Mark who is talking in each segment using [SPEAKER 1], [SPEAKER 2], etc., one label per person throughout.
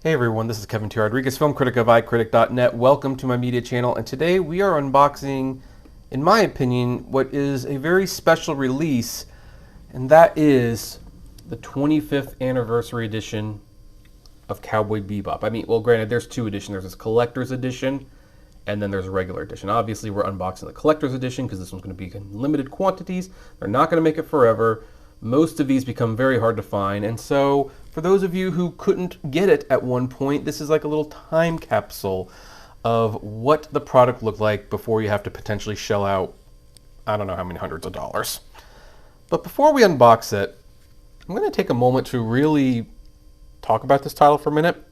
[SPEAKER 1] Hey everyone, this is Kevin T. Rodriguez, film critic of iCritic.net. Welcome to my media channel, and today we are unboxing, in my opinion, what is a very special release, and that is the 25th anniversary edition of Cowboy Bebop. I mean, well, granted, there's two editions. There's this collector's edition, and then there's a regular edition. Obviously, we're unboxing the collector's edition because this one's going to be in limited quantities. They're not going to make it forever. Most of these become very hard to find, and so for those of you who couldn't get it at one point, this is like a little time capsule of what the product looked like before you have to potentially shell out, I don't know how many hundreds of dollars. But before we unbox it, I'm going to take a moment to really talk about this title for a minute.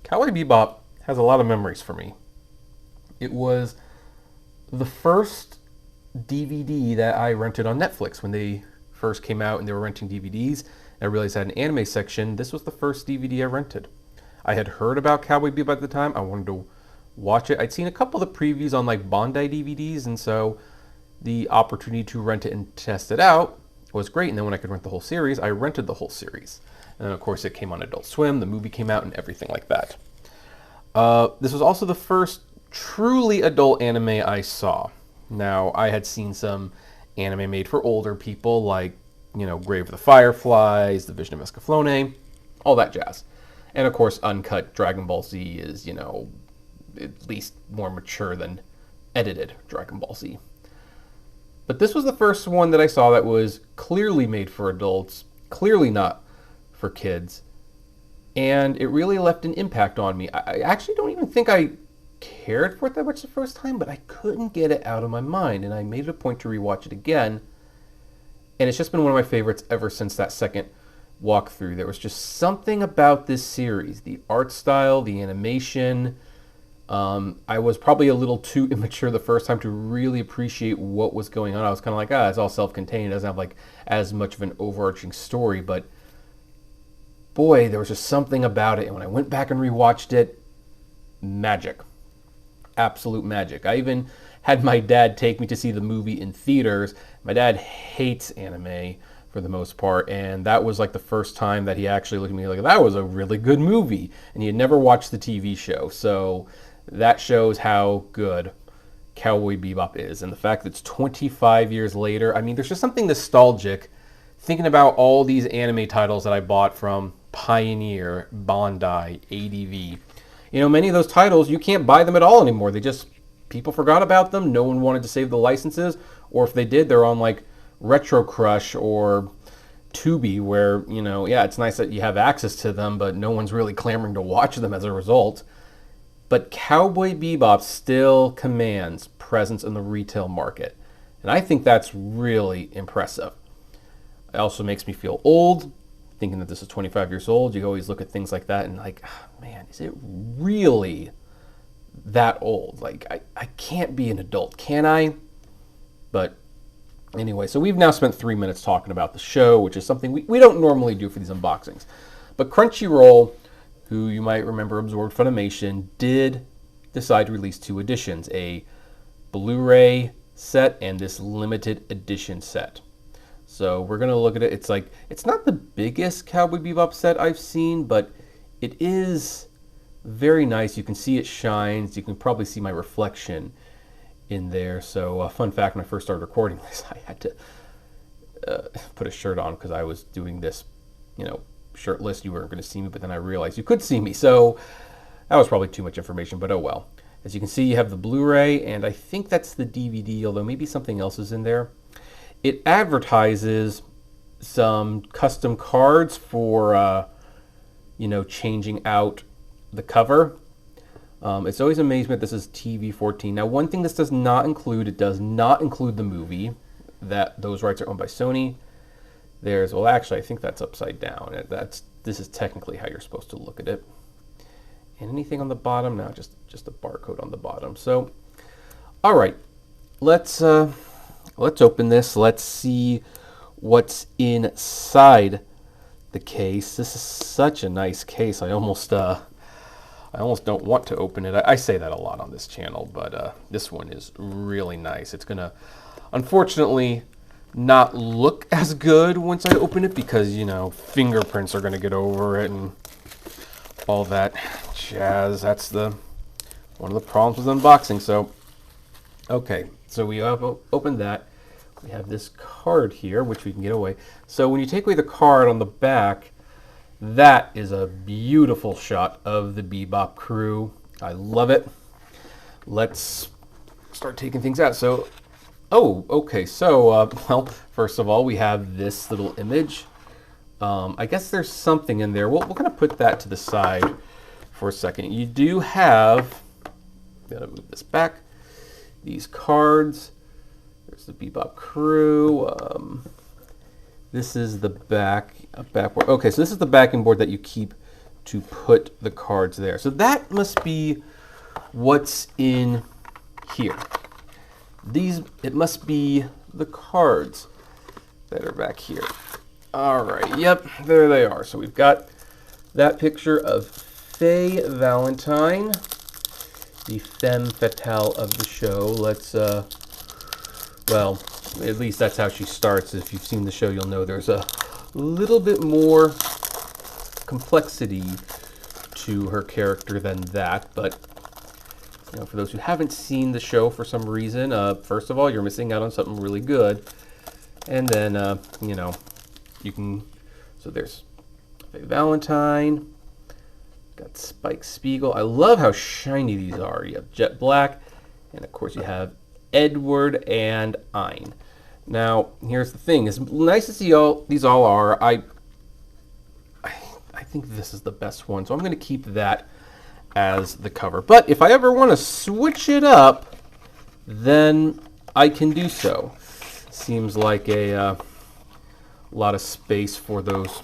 [SPEAKER 1] Cowboy Bebop has a lot of memories for me. It was the first DVD that I rented on Netflix when they first came out and they were renting DVDs. I realized I had an anime section. This was the first DVD I rented. I had heard about Cowboy Bebop at the time. I wanted to watch it. I'd seen a couple of the previews on like Bondi DVDs, and so the opportunity to rent it and test it out was great. And then when I could rent the whole series, I rented the whole series. And then of course it came on Adult Swim, the movie came out, and everything like that. This was also the first truly adult anime I saw. Now, I had seen some anime made for older people, like, you know, Grave of the Fireflies, The Vision of Escaflowne, all that jazz. And of course, uncut Dragon Ball Z is, you know, at least more mature than edited Dragon Ball Z. But this was the first one that I saw that was clearly made for adults, clearly not for kids, and it really left an impact on me. I actually don't even think I cared for it that much the first time, but I couldn't get it out of my mind, and I made it a point to rewatch it again. And it's just been one of my favorites ever since that second walkthrough. There was just something about this series. The art style, the animation. I was probably a little too immature the first time to really appreciate what was going on. I was kind of like, it's all self-contained. It doesn't have like as much of an overarching story. But boy, there was just something about it. And when I went back and rewatched it, magic. Absolute magic. I even had my dad take me to see the movie in theaters. My dad hates anime for the most part, and that was like the first time that he actually looked at me like, that was a really good movie. And he had never watched the TV show, so that shows how good Cowboy Bebop is. And the fact that it's 25 years later, I mean, there's just something nostalgic thinking about all these anime titles that I bought from Pioneer, Bondi, ADV. You know, many of those titles, you can't buy them at all anymore. People forgot about them. No one wanted to save the licenses. Or if they did, they're on like Retro Crush or Tubi, where, you know, yeah, it's nice that you have access to them, but no one's really clamoring to watch them as a result. But Cowboy Bebop still commands presence in the retail market. And I think that's really impressive. It also makes me feel old, thinking that this is 25 years old. You always look at things like that and like, man, is it really that old? Like, I can't be an adult, can I? But anyway, so we've now spent 3 minutes talking about the show, which is something we don't normally do for these unboxings. But Crunchyroll, who you might remember absorbed Funimation, did decide to release two editions, a Blu-ray set and this limited edition set. So we're going to look at it. It's not the biggest Cowboy Bebop set I've seen, but it is very nice. You can see it shines. You can probably see my reflection in there. So fun fact, when I first started recording this, I had to put a shirt on because I was doing this, you know, shirtless. You weren't going to see me, but then I realized you could see me. So that was probably too much information, but oh well. As you can see, you have the Blu-ray, and I think that's the DVD, although maybe something else is in there. It advertises some custom cards for, you know, changing out the cover. It's always amazed me that this is TV-14. Now, one thing this does not include, it does not include the movie. Those rights are owned by Sony. Well, actually, I think that's upside down. This is technically how you're supposed to look at it. And anything on the bottom? No, just a barcode on the bottom. So, all right, let's open this. Let's see what's inside the case. This is such a nice case. I almost don't want to open it. I say that a lot on this channel, but this one is really nice. It's gonna, unfortunately, not look as good once I open it because, you know, fingerprints are gonna get over it and all that jazz. That's one of the problems with unboxing. So, okay, so we have opened that. We have this card here, which we can get away. So when you take away the card on the back, that is a beautiful shot of the Bebop crew. I love it. Let's start taking things out. So, oh, okay. So, well, first of all, we have this little image. I guess there's something in there. We'll kind of put that to the side for a second. You do have, gotta move this back, these cards. There's the Bebop crew. This is the backboard. Okay, so this is the backing board that you keep to put the cards there. So that must be what's in here. It must be the cards that are back here. All right, yep, there they are. So we've got that picture of Faye Valentine, the femme fatale of the show. Let's, well, at least that's how she starts. If you've seen the show, you'll know there's a little bit more complexity to her character than that. But, you know, for those who haven't seen the show for some reason, first of all, you're missing out on something really good. And then, you know, you can, so there's Faye Valentine, got Spike Spiegel. I love how shiny these are. You have Jet Black, and of course you have Edward and Ein. Now, here's the thing. As nice as these all are, I think this is the best one, so I'm going to keep that as the cover. But if I ever want to switch it up, then I can do so. Seems like a lot of space for those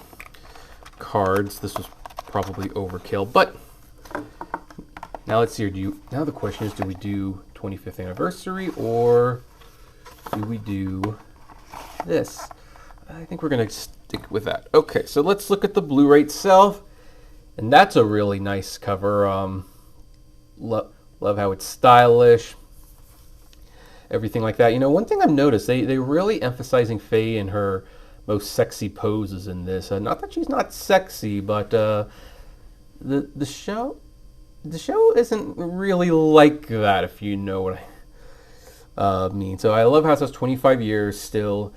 [SPEAKER 1] cards. This was probably overkill, but now let's see. Now the question is, do we do 25th anniversary or do we do this? I think we're gonna stick with that. Okay, so let's look at the Blu-ray itself, and that's a really nice cover. Love how it's stylish, everything like that. You know, one thing I've noticed, they really emphasizing Faye in her most sexy poses in this. Not that she's not sexy, but the show isn't really like that, if you know what I mean. So I love how it says 25 years still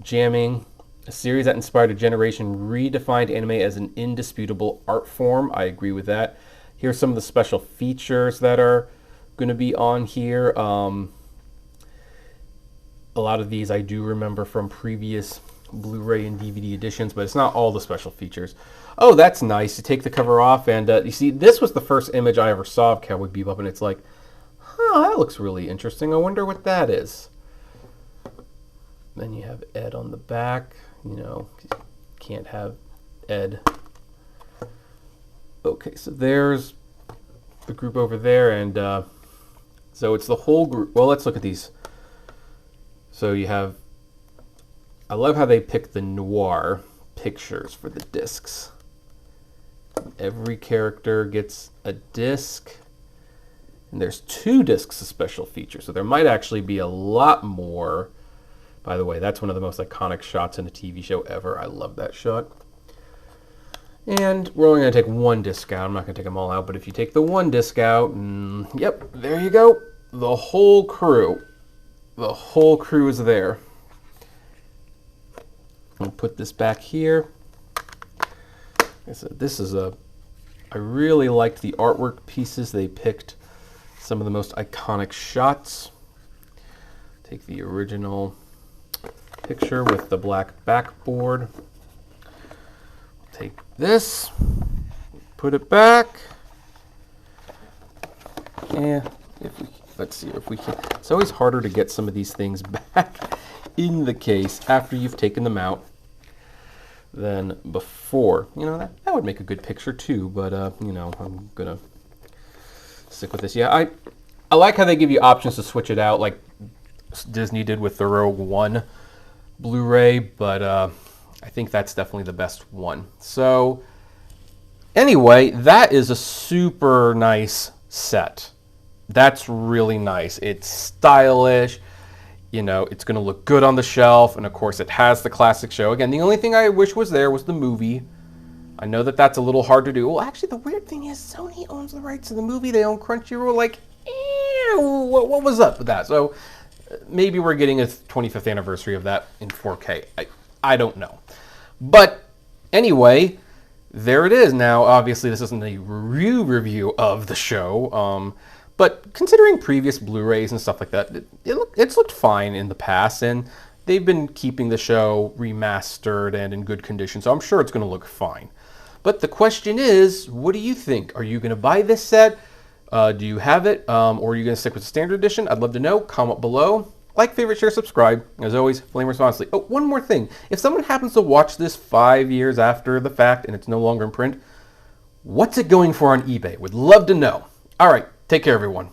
[SPEAKER 1] jamming. A series that inspired a generation, redefined anime as an indisputable art form. I agree with that. Here's some of the special features that are going to be on here. A lot of these I do remember from previous Blu-ray and DVD editions, but it's not all the special features. Oh, that's nice. You take the cover off, and you see, this was the first image I ever saw of Cowboy Bebop, and it's like, huh, that looks really interesting. I wonder what that is. Then you have Ed on the back. You know, can't have Ed. Okay, so there's the group over there, and so it's the whole group. Well, let's look at these. So you have, I love how they pick the noir pictures for the discs. Every character gets a disc, and there's 2 discs of special features, so there might actually be a lot more. By the way, that's one of the most iconic shots in a TV show ever. I love that shot. And we're only going to take 1 disc out. I'm not going to take them all out, but if you take the 1 disc out, yep, there you go. The whole crew. The whole crew is there. I'll put this back here. This is I really liked the artwork pieces. They picked some of the most iconic shots. Take the original picture with the black backboard. Take this, put it back. And let's see if we can. It's always harder to get some of these things back in the case after you've taken them out than before. You know, that would make a good picture too, but you know, I'm gonna stick with this. Yeah, I like how they give you options to switch it out, like Disney did with the Rogue One Blu-ray, but I think that's definitely the best one. So anyway, that is a super nice set. That's really nice. It's stylish. You know, it's going to look good on the shelf, and of course it has the classic show. Again, the only thing I wish was there was the movie. I know that that's a little hard to do. Well, actually, the weird thing is Sony owns the rights to the movie. They own Crunchyroll. Like, what was up with that? So maybe we're getting a 25th anniversary of that in 4K. I don't know. But anyway, there it is. Now, obviously, this isn't a review of the show. But considering previous Blu-rays and stuff like that, it's looked fine in the past, and they've been keeping the show remastered and in good condition, so I'm sure it's going to look fine. But the question is, what do you think? Are you going to buy this set? Do you have it? Or are you going to stick with the standard edition? I'd love to know. Comment below. Like, favorite, share, subscribe. As always, flame responsibly. Oh, one more thing. If someone happens to watch this 5 years after the fact and it's no longer in print, what's it going for on eBay? Would love to know. All right. Take care, everyone.